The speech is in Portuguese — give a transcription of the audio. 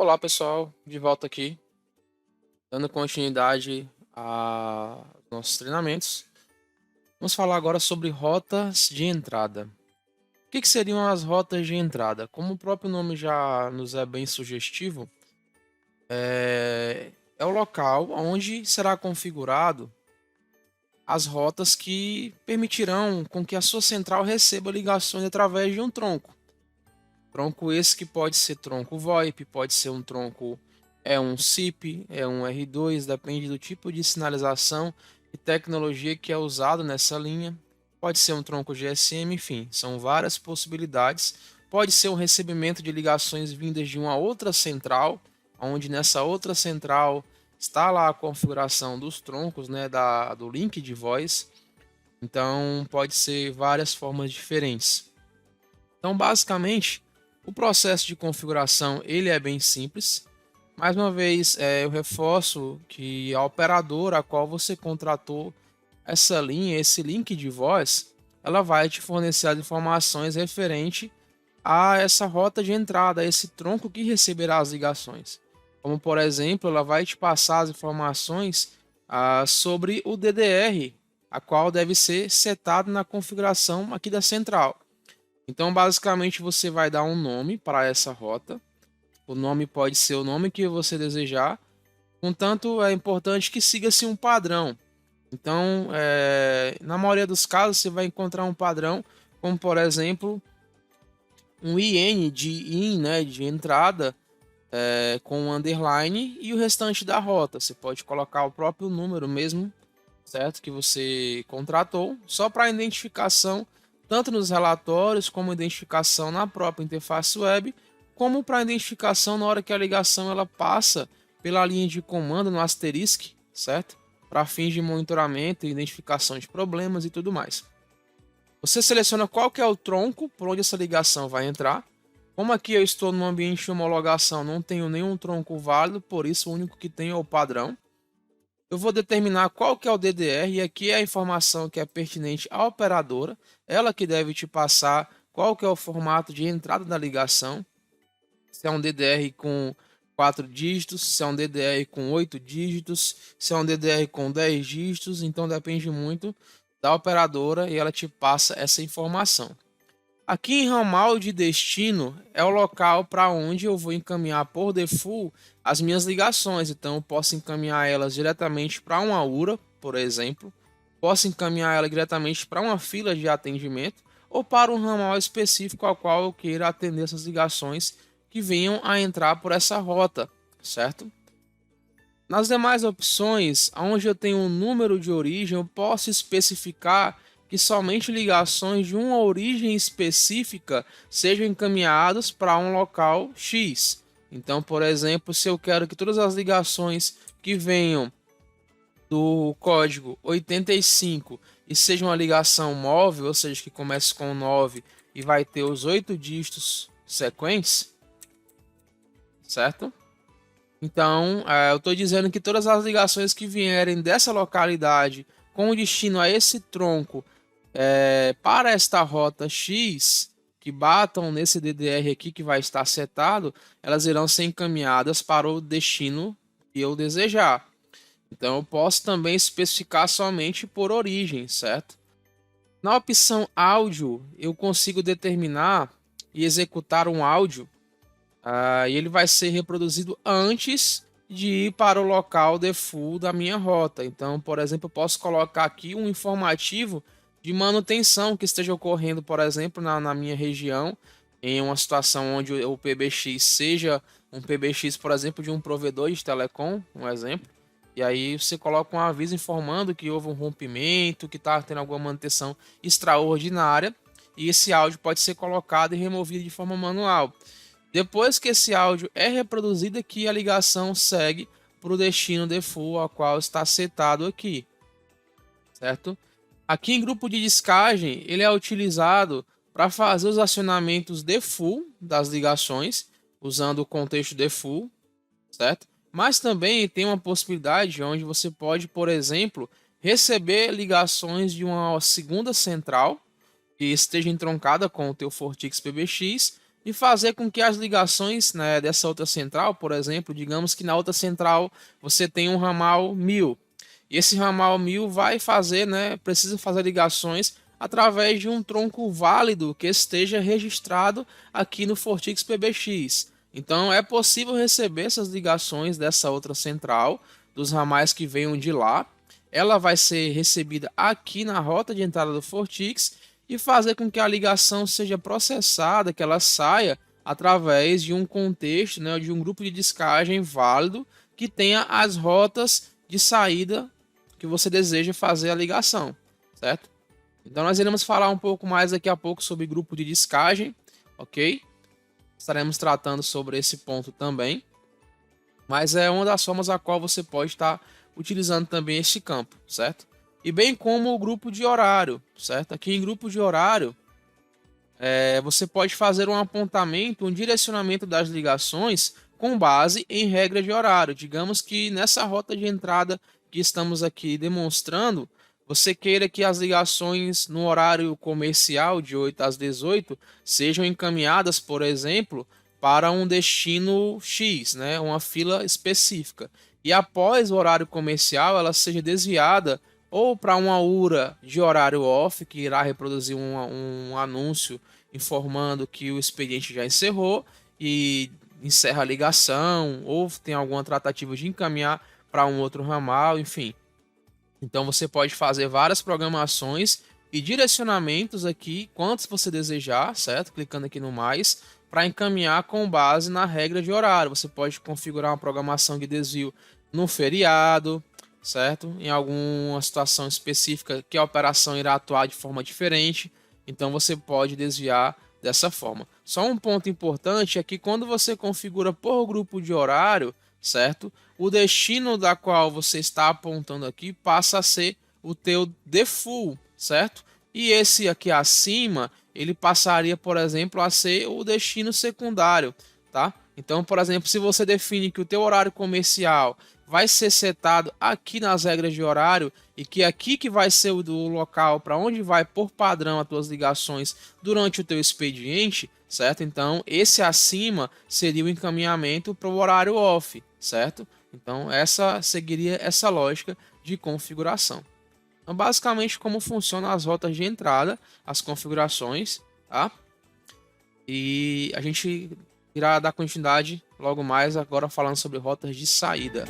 Olá pessoal, de volta aqui, dando continuidade aos nossos treinamentos. Vamos falar agora sobre rotas de entrada. O que seriam as rotas de entrada? Como o próprio nome já nos é bem sugestivo, é o local onde será configurado as rotas que permitirão com que a sua central receba ligações através de um tronco. Tronco esse que pode ser tronco VoIP, pode ser um tronco um SIP, é um R2, depende do tipo de sinalização e tecnologia que é usado nessa linha. Pode ser um tronco GSM, enfim, são várias possibilidades. Pode ser um recebimento de ligações vindas de uma outra central, onde nessa outra central está lá a configuração dos troncos, né, do link de voz. Então pode ser várias formas diferentes. Então, basicamente, o processo de configuração ele é bem simples. Mais uma vez, eu reforço que a operadora a qual você contratou essa linha, esse link de voz, ela vai te fornecer as informações referente a essa rota de entrada, a esse tronco que receberá as ligações. Como, por exemplo, ela vai te passar as informações sobre o DDR, a qual deve ser setado na configuração aqui da central. Então, basicamente, você vai dar um nome para essa rota. O nome pode ser o nome que você desejar, contanto é importante que siga-se um padrão. Então, na maioria dos casos, você vai encontrar um padrão, como por exemplo, um IN de in, né, de entrada, com um underline e o restante da rota. Você pode colocar o próprio número mesmo, certo? Que você contratou, só para identificação, tanto nos relatórios, como identificação na própria interface web, como para identificação na hora que a ligação ela passa pela linha de comando no asterisk, certo? Para fins de monitoramento e identificação de problemas e tudo mais. Você seleciona qual que é o tronco por onde essa ligação vai entrar. Como aqui eu estou no ambiente de homologação, não tenho nenhum tronco válido, por isso o único que tenho é o padrão. Eu vou determinar qual que é o DDR e aqui é a informação que é pertinente à operadora, ela que deve te passar qual que é o formato de entrada da ligação, se é um DDR com 4 dígitos, se é um DDR com 8 dígitos, se é um DDR com 10 dígitos, então depende muito da operadora e ela te passa essa informação. Aqui em ramal de destino é o local para onde eu vou encaminhar por default as minhas ligações. Então eu posso encaminhar elas diretamente para uma URA, por exemplo. Posso encaminhar ela diretamente para uma fila de atendimento ou para um ramal específico ao qual eu queira atender essas ligações que venham a entrar por essa rota, certo? Nas demais opções, onde eu tenho um número de origem, eu posso especificar que somente ligações de uma origem específica sejam encaminhadas para um local X. Então, por exemplo, se eu quero que todas as ligações que venham do código 85 e seja uma ligação móvel, ou seja, que comece com 9 e vai ter os 8 dígitos sequentes, certo? Então, eu estou dizendo que todas as ligações que vierem dessa localidade com destino a esse tronco para esta rota X, que batam nesse DDR aqui que vai estar setado, elas irão ser encaminhadas para o destino que eu desejar. Então, eu posso também especificar somente por origem, certo? Na opção áudio, eu consigo determinar e executar um áudio e ele vai ser reproduzido antes de ir para o local default da minha rota. Então, por exemplo, eu posso colocar aqui um informativo de manutenção que esteja ocorrendo, por exemplo, na minha região, em uma situação onde o PBX seja um PBX, por exemplo, de um provedor de telecom, um exemplo. E aí você coloca um aviso informando que houve um rompimento, que está tendo alguma manutenção extraordinária, e esse áudio pode ser colocado e removido de forma manual. Depois que esse áudio é reproduzido aqui, a ligação segue para o destino default ao qual está setado aqui, certo? Aqui em grupo de descagem, ele é utilizado para fazer os acionamentos default das ligações, usando o contexto default, certo? Mas também tem uma possibilidade onde você pode, por exemplo, receber ligações de uma segunda central que esteja entroncada com o teu Fortix PBX e fazer com que as ligações, né, dessa outra central, por exemplo, digamos que na outra central você tem um ramal 1000, e esse ramal 1000 vai fazer, né, precisa fazer ligações através de um tronco válido que esteja registrado aqui no Fortix PBX. Então é possível receber essas ligações dessa outra central, dos ramais que venham de lá. Ela vai ser recebida aqui na rota de entrada do Fortix e fazer com que a ligação seja processada, que ela saia através de um contexto, né, de um grupo de descagem válido que tenha as rotas de saída que você deseja fazer a ligação, certo? Então nós iremos falar um pouco mais daqui a pouco sobre grupo de descagem, ok? Estaremos tratando sobre esse ponto também, mas é uma das formas a qual você pode estar utilizando também este campo, certo? E bem como o grupo de horário, certo? Aqui em grupo de horário, você pode fazer um apontamento, um direcionamento das ligações com base em regra de horário. Digamos que nessa rota de entrada que estamos aqui demonstrando, você queira que as ligações no horário comercial de 8 às 18 sejam encaminhadas, por exemplo, para um destino X, né, uma fila específica. E após o horário comercial, ela seja desviada ou para uma URA de horário off, que irá reproduzir um anúncio informando que o expediente já encerrou e encerra a ligação, ou tem alguma tratativa de encaminhar para um outro ramal, enfim. Então você pode fazer várias programações e direcionamentos aqui, quantos você desejar, certo? Clicando aqui no mais, para encaminhar com base na regra de horário. Você pode configurar uma programação de desvio no feriado, certo? Em alguma situação específica que a operação irá atuar de forma diferente, então você pode desviar dessa forma. Só um ponto importante é que quando você configura por grupo de horário, certo? O destino da qual você está apontando aqui passa a ser o teu default, certo? E esse aqui acima, ele passaria, por exemplo, a ser o destino secundário, tá? Então, por exemplo, se você define que o teu horário comercial vai ser setado aqui nas regras de horário e que aqui que vai ser o do local para onde vai por padrão as tuas ligações durante o teu expediente, certo? Então, esse acima seria o encaminhamento para o horário off, certo? Então, essa seguiria essa lógica de configuração. Então, basicamente, como funcionam as rotas de entrada, as configurações, tá? E a gente irá dar continuidade logo mais agora falando sobre rotas de saída.